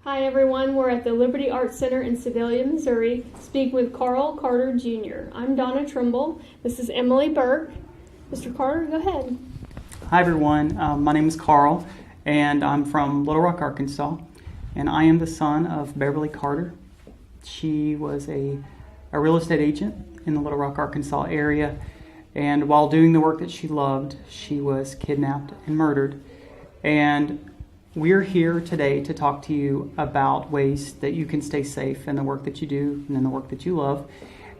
Hi everyone, we're at the Liberty Arts Center in Sedalia, Missouri, speaking with Carl Carter Jr. I'm Donna Trimble. This is Emily Burke. Mr. Carter, go ahead. Hi everyone, my name is Carl, and I'm from Little Rock, Arkansas, and I am the son of Beverly Carter. She was a real estate agent in the Little Rock, Arkansas area, and while doing the work that she loved, she was kidnapped and murdered. And we're here today to talk to you about ways that you can stay safe in the work that you do and in the work that you love.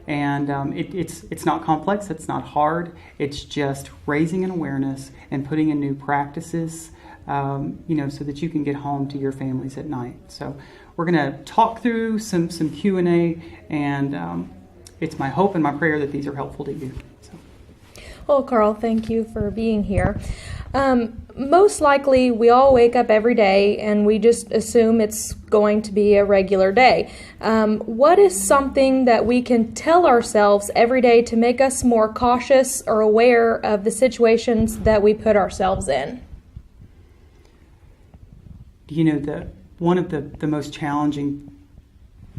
And it's not complex, it's not hard, it's just raising an awareness and putting in new practices, so that you can get home to your families at night. So we're going to talk through some Q&A, and it's my hope and my prayer that these are helpful to you. So. Well, Carl, thank you for being here. Most likely, we all wake up every day and we just assume it's going to be a regular day. What is something that we can tell ourselves every day to make us more cautious or aware of the situations that we put ourselves in? One of the most challenging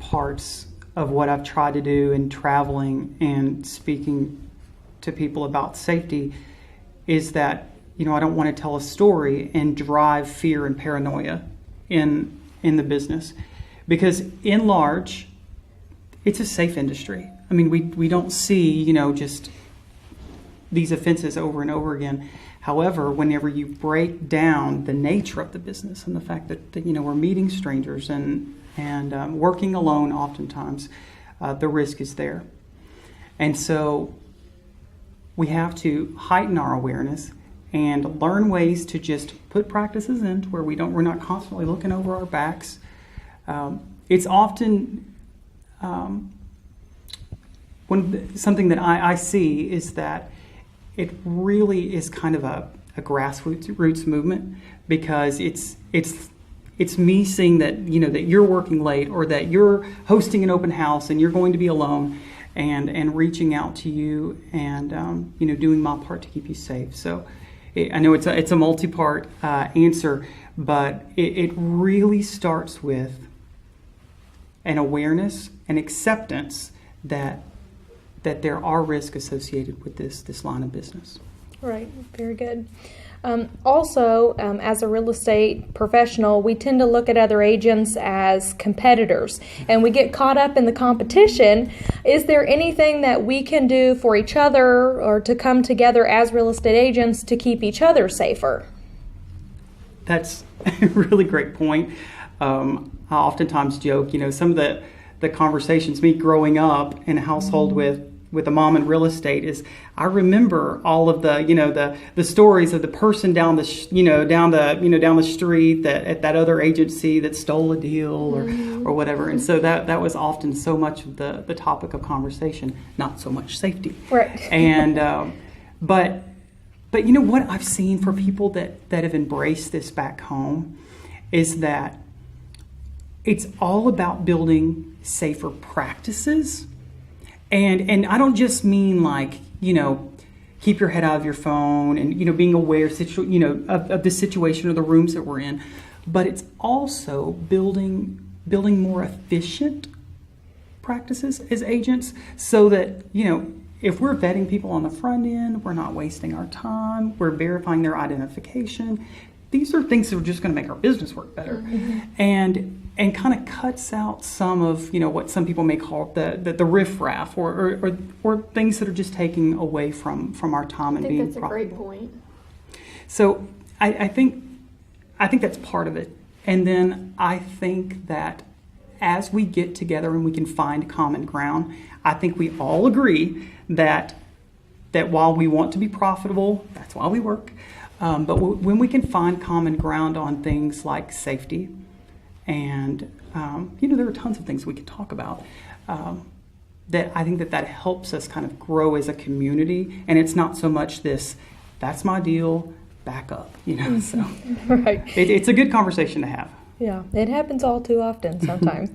parts of what I've tried to do in traveling and speaking to people about safety is that I don't want to tell a story and drive fear and paranoia in the business, because in large, it's a safe industry. I mean, we don't see, just these offenses over and over again. However, whenever you break down the nature of the business and the fact that we're meeting strangers and working alone oftentimes, the risk is there. And so we have to heighten our awareness and learn ways to just put practices in to where we're not constantly looking over our backs. It's often something that I see is that it really is kind of a grassroots movement, because it's me seeing that that you're working late, or that you're hosting an open house and you're going to be alone, and reaching out to you and doing my part to keep you safe. So I know it's a multi-part answer, but it really starts with an awareness and acceptance that there are risks associated with this line of business. Right, very good. Also, as a real estate professional, we tend to look at other agents as competitors, and we get caught up in the competition. Is there anything that we can do for each other or to come together as real estate agents to keep each other safer? That's a really great point. I oftentimes joke, some of the conversations, me growing up in a household with a mom in real estate, is I remember all of the stories of the person down the street at that other agency that stole a deal or whatever, and so that was often so much of the topic of conversation, not so much safety. Right. And but what I've seen for people that have embraced this back home is that it's all about building safer practices. And I don't just mean keep your head out of your phone and, being aware of the situation or the rooms that we're in, but it's also building more efficient practices as agents, so that, if we're vetting people on the front end, we're not wasting our time, we're verifying their identification. These are things that are just going to make our business work better. Mm-hmm. And kind of cuts out some of, what some people may call the riffraff or things that are just taking away from our time and being profitable. I think that's a great point. So I think that's part of it. And then I think that as we get together and we can find common ground, I think we all agree that while we want to be profitable, that's why we work. But when we can find common ground on things like safety, and there are tons of things we could talk about, that I think that helps us kind of grow as a community. And it's not so much that's my deal, back up, So Right. It's a good conversation to have. Yeah, it happens all too often sometimes.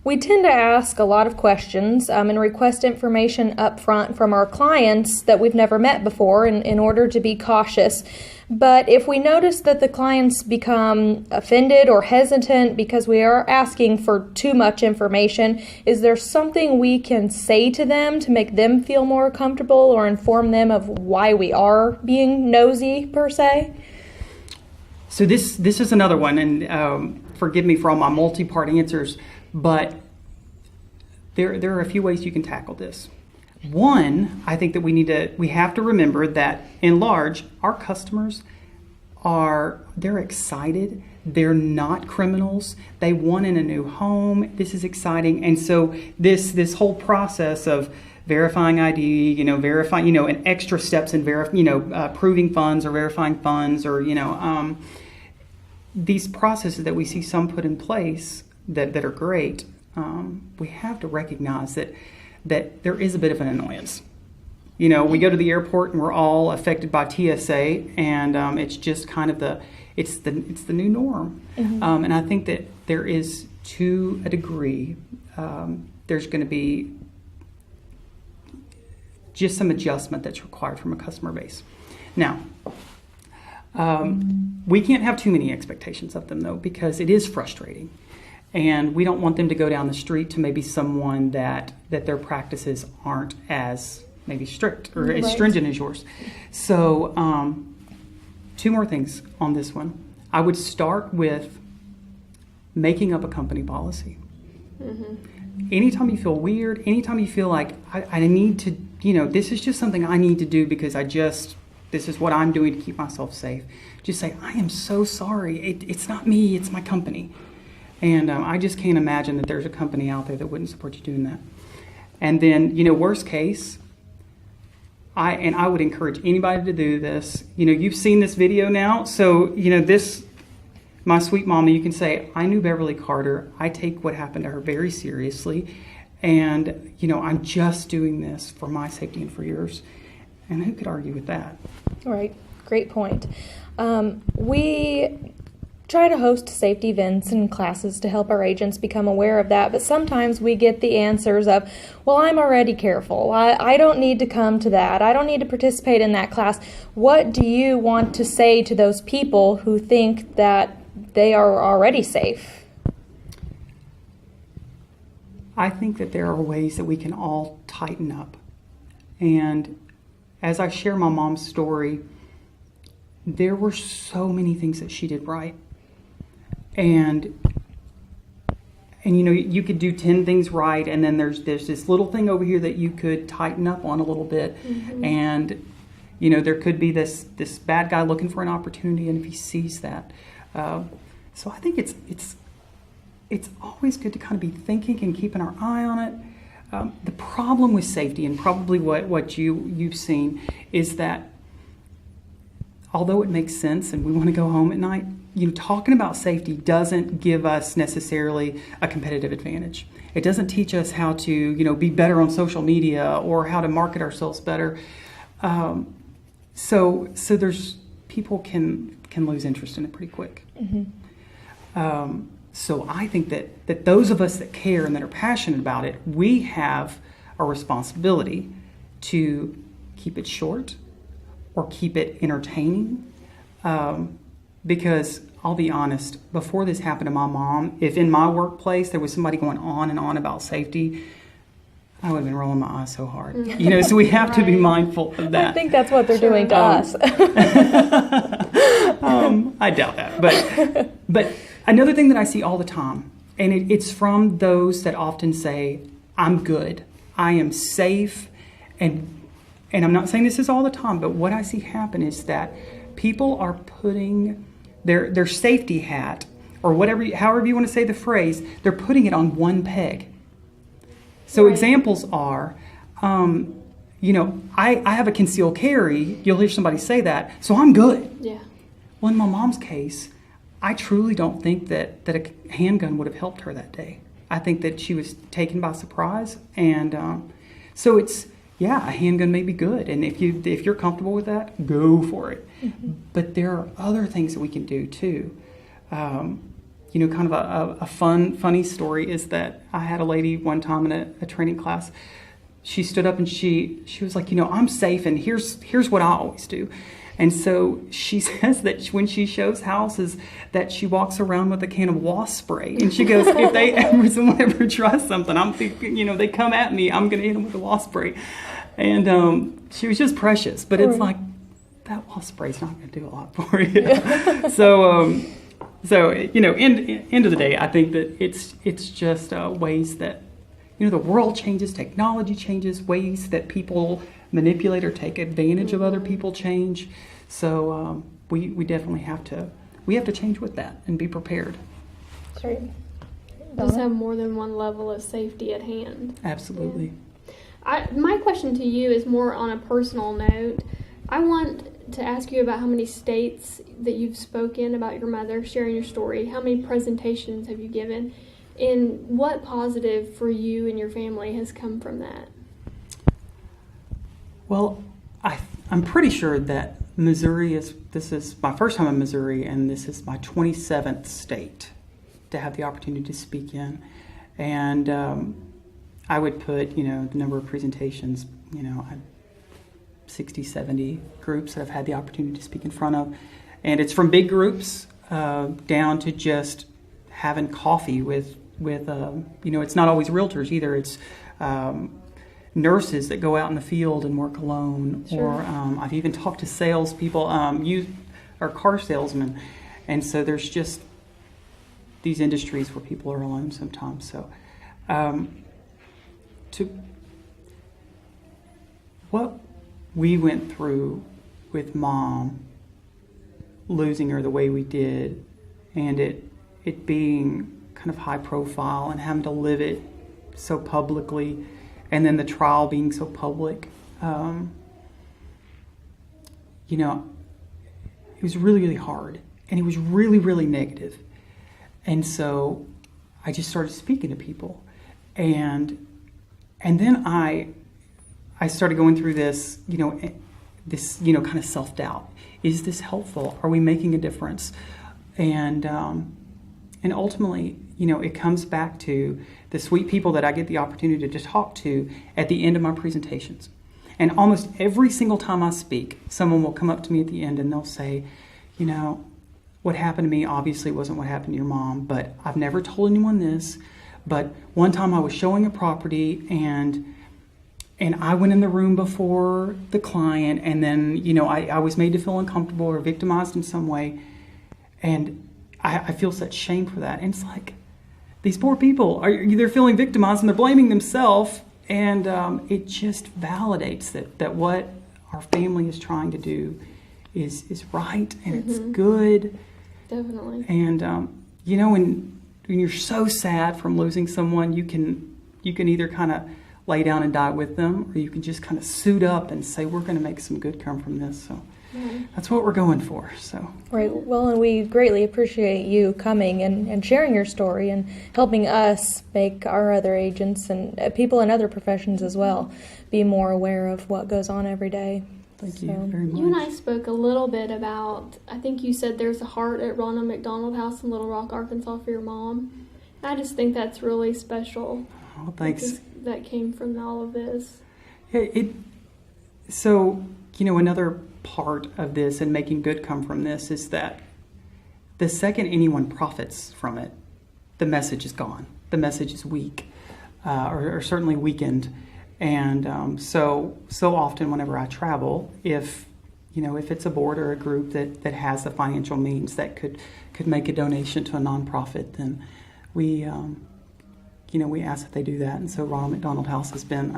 We tend to ask a lot of questions and request information up front from our clients that we've never met before in order to be cautious. But if we notice that the clients become offended or hesitant because we are asking for too much information, is there something we can say to them to make them feel more comfortable or inform them of why we are being nosy, per se? So this is another one, and forgive me for all my multi-part answers, but there are a few ways you can tackle this. One, I think that we have to remember that in large, our customers they're excited. They're not criminals. They want in a new home. This is exciting, and so this whole process of verifying ID, verifying, and extra steps in proving funds or verifying funds, or these processes that we see some put in place that are great. We have to recognize that there is a bit of an annoyance. We go to the airport and we're all affected by TSA, and it's just kind of the new norm. Mm-hmm. And I think that there is, to a degree, there's going to be just some adjustment that's required from a customer base. Now, we can't have too many expectations of them, though, because it is frustrating. And we don't want them to go down the street to maybe someone that their practices aren't as maybe strict or as stringent as yours. So 2 more things on this one. I would start with making up a company policy. Mm-hmm. Anytime you feel weird, anytime you feel like I need to, this is just something I need to do because this is what I'm doing to keep myself safe. Just say, I am so sorry. It's not me, it's my company. And I just can't imagine that there's a company out there that wouldn't support you doing that. And then, worst case, I would encourage anybody to do this. You've seen this video now. So, my sweet mama, you can say, I knew Beverly Carter. I take what happened to her very seriously. And, I'm just doing this for my safety and for yours. And who could argue with that? Right. Great point. We try to host safety events and classes to help our agents become aware of that, but sometimes we get the answers of, well, I'm already careful. I don't need to come to that. I don't need to participate in that class. What do you want to say to those people who think that they are already safe? I think that there are ways that we can all tighten up. And as I share my mom's story, there were so many things that she did right. And you could do 10 things right, and then there's this little thing over here that you could tighten up on a little bit. Mm-hmm. And there could be this bad guy looking for an opportunity, and if he sees that, so I think it's always good to kind of be thinking and keeping our eye on it. The problem with safety, and probably what you've seen, is that although it makes sense and we want to go home at night, talking about safety doesn't give us necessarily a competitive advantage. It doesn't teach us how to, be better on social media or how to market ourselves better. So there's people can lose interest in it pretty quick. Mm-hmm. So I think that those of us that care and that are passionate about it, we have a responsibility to keep it short or keep it entertaining. Because I'll be honest, before this happened to my mom, if in my workplace there was somebody going on and on about safety, I would have been rolling my eyes so hard. So we have to be mindful of that. I think that's what they're doing to us. I doubt that. But another thing that I see all the time, and it's from those that often say, I'm good, I am safe, and I'm not saying this is all the time, but what I see happen is that people are putting their safety hat, or however you want to say the phrase, they're putting it on one peg. So examples are, I have a concealed carry. You'll hear somebody say that, so I'm good. Yeah. Well, in my mom's case, I truly don't think that a handgun would have helped her that day. I think that she was taken by surprise, and so it's, a handgun may be good, and if you're comfortable with that, go for it. Mm-hmm. But there are other things that we can do too. Kind of a funny story is that I had a lady one time in a training class. She stood up and she was like, I'm safe, and here's what I always do. And so she says that when she shows houses, that she walks around with a can of wasp spray. And she goes, if someone ever tries something, I'm thinking, they come at me, I'm going to hit them with the wasp spray. And she was just precious. But it's like, that wasp spray's not going to do a lot for you. So end of the day, I think that it's just ways that, the world changes, technology changes, ways that people manipulate or take advantage of other people change. So we definitely have to change with that and be prepared. That's right. Just have more than one level of safety at hand. Absolutely. My question to you is more on a personal note. I want to ask you about how many states that you've spoken about your mother, sharing your story. How many presentations have you given? And what positive for you and your family has come from that? Well, I'm pretty sure that this is my first time in Missouri, and this is my 27th state to have the opportunity to speak in. And I would put, the number of presentations, 60, 70 groups that I've had the opportunity to speak in front of. And it's from big groups down to just having coffee with it's not always realtors either. It's nurses that go out in the field and work alone. Sure. Or I've even talked to salespeople, or car salesmen. And so there's just these industries where people are alone sometimes. So what we went through with Mom, losing her the way we did, and it being kind of high profile and having to live it so publicly, and then the trial being so public, it was really, really hard, and it was really, really negative. And so I just started speaking to people, and then I started going through this, kind of self-doubt. Is this helpful? Are we making a difference? And ultimately, it comes back to the sweet people that I get the opportunity to talk to at the end of my presentations. And almost every single time I speak, someone will come up to me at the end and they'll say, what happened to me obviously wasn't what happened to your mom, but I've never told anyone this. But one time I was showing a property and I went in the room before the client, and then, I was made to feel uncomfortable or victimized in some way. And I feel such shame for that. And it's like, these poor people, they're feeling victimized and they're blaming themselves. And it just validates that what our family is trying to do is right, and it's good. Definitely. And, when you're so sad from losing someone, you can either kind of lay down and die with them, or you can just kind of suit up and say, we're going to make some good come from this. So that's what we're going for. So right. Well, and we greatly appreciate you coming and sharing your story and helping us make our other agents and people in other professions as well be more aware of what goes on every day. Thank you very much. You and I spoke a little bit about, I think you said there's a heart at Ronald McDonald House in Little Rock, Arkansas for your mom. I just think that's really special. Oh, thanks. That came from all of this. Yeah, another part of this and making good come from this is that the second anyone profits from it, the message is gone. The message is weak, or certainly weakened. And so often whenever I travel, if it's a board or a group that has the financial means that could make a donation to a nonprofit, then we ask that they do that. And so Ronald McDonald House has been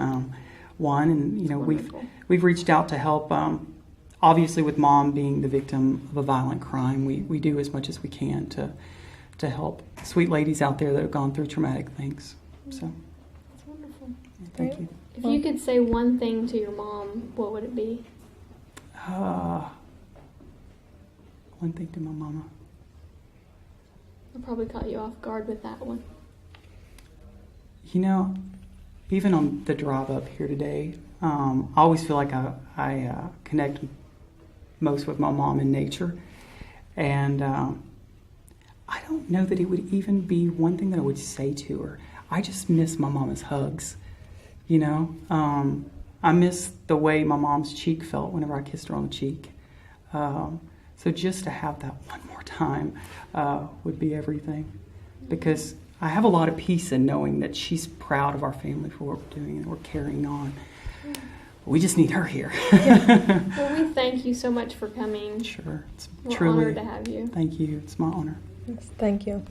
one, and we've reached out to help. Obviously, with Mom being the victim of a violent crime, we do as much as we can to help sweet ladies out there that have gone through traumatic things. So that's wonderful. Thank you. If you could say one thing to your mom, what would it be? One thing to my mama. I probably caught you off guard with that one. Even on the drive up here today, I always feel like I connect most with my mom in nature. And I don't know that it would even be one thing that I would say to her. I just miss my mama's hugs, you know. I miss the way my mom's cheek felt whenever I kissed her on the cheek. So just to have that one more time would be everything, because I have a lot of peace in knowing that she's proud of our family for what we're doing and we're carrying on. We just need her here. Well, we thank you so much for coming. Sure. It's We're truly honored to have you. Thank you. It's my honor. Yes, thank you.